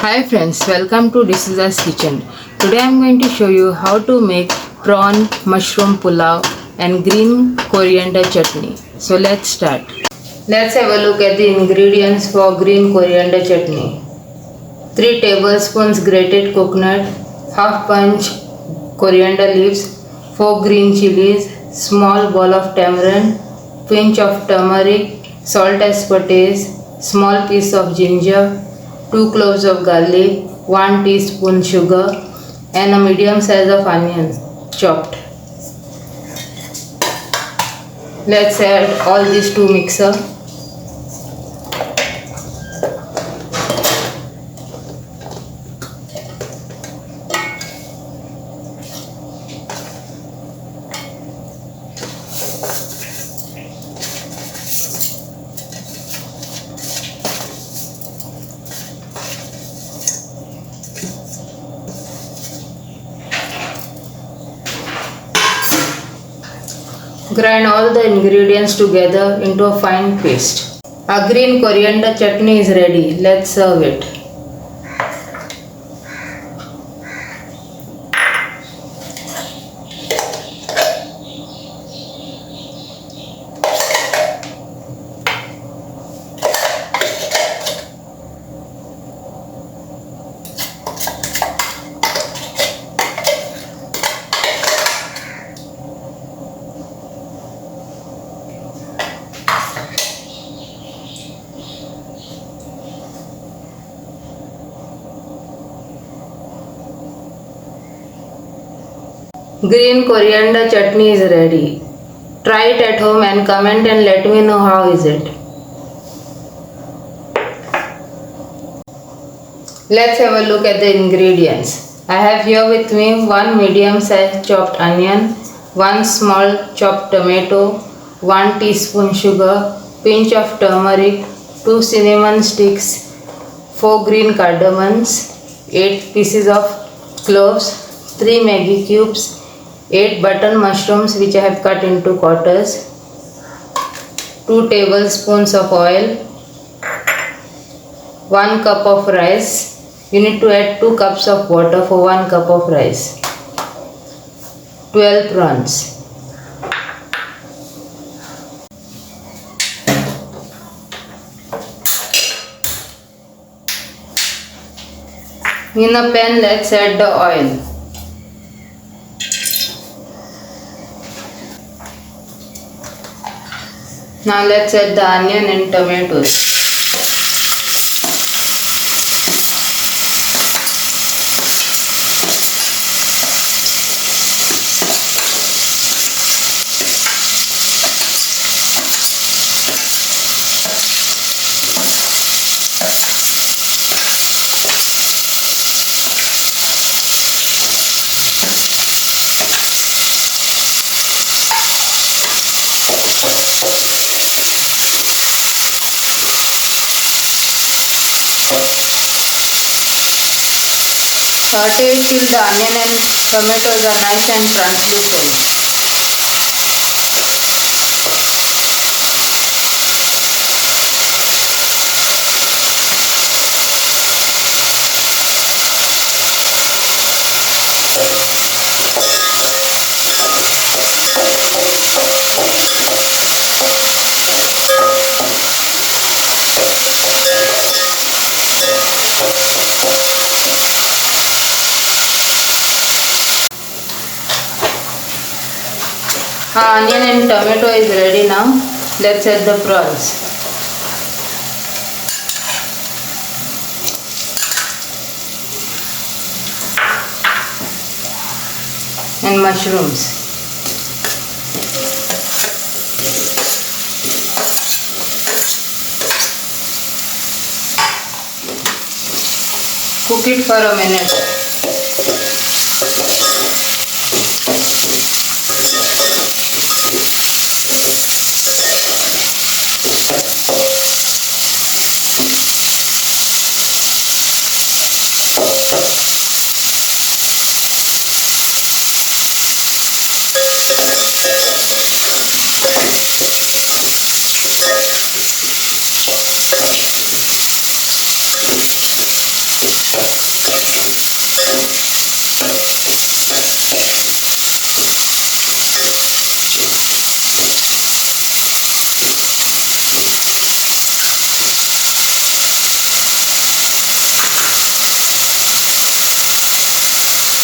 Hi friends, welcome to D'Souza's Kitchen. Today I am going to show you how to make prawn mushroom pulao and green coriander chutney. So let's start. Let's have a look at the ingredients for green coriander chutney. 3 tablespoons grated coconut, half bunch coriander leaves, 4 green chilies, small ball of tamarind, pinch of turmeric, salt as per taste, small piece of ginger, 2 cloves of garlic, 1 teaspoon sugar and a medium size of onion chopped. Let's add all these to mixer. Grind all the ingredients together into a fine paste. Our green coriander chutney is ready. Let's serve it. Green coriander chutney is ready. Try it at home and comment and let me know how is it. Let's have a look at the ingredients. I have here with me 1 medium sized chopped onion, 1 small chopped tomato, 1 teaspoon sugar, pinch of turmeric, 2 cinnamon sticks, 4 green cardamoms, 8 pieces of cloves, 3 Maggi cubes, 8 button mushrooms which I have cut into quarters, 2 tablespoons of oil, 1 cup of rice. You need to add 2 cups of water for 1 cup of rice, 12 prawns. In a pan, let's add the oil. Now let's add the onion and tomatoes. Saute it till the onion and tomatoes are nice and translucent. Onion and tomato is ready now. Let's add the prawns. And mushrooms. Cook it for a minute.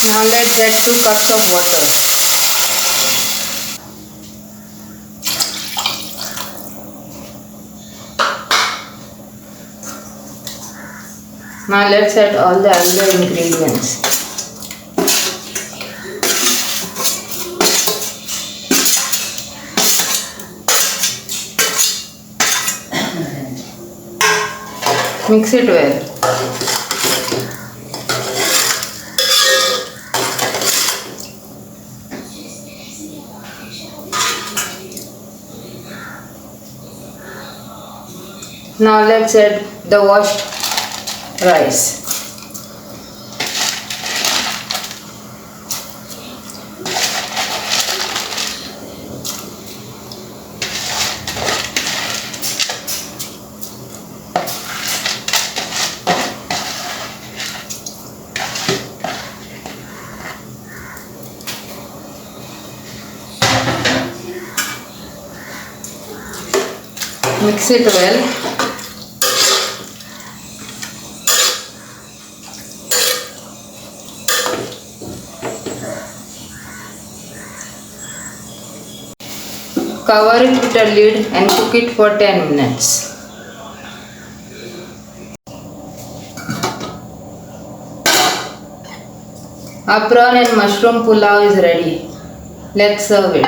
Now let's add 2 cups of water. Now let's add all the other ingredients. Mix it well. Now let's add the washed rice. Mix it well. Cover it with a lid and cook it for 10 minutes. Our prawn and mushroom pulao is ready. Let's serve it.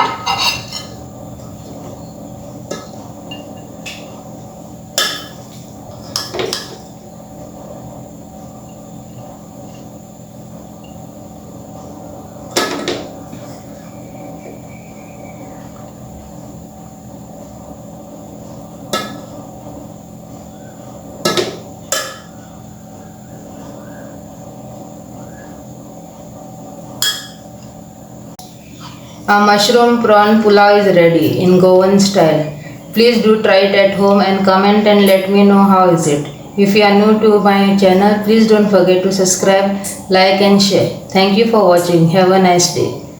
Our mushroom prawn pulao is ready in Goan style. Please do try it at home and comment and let me know how is it. If you are new to my channel, please don't forget to subscribe, like and share. Thank you for watching. Have a nice day.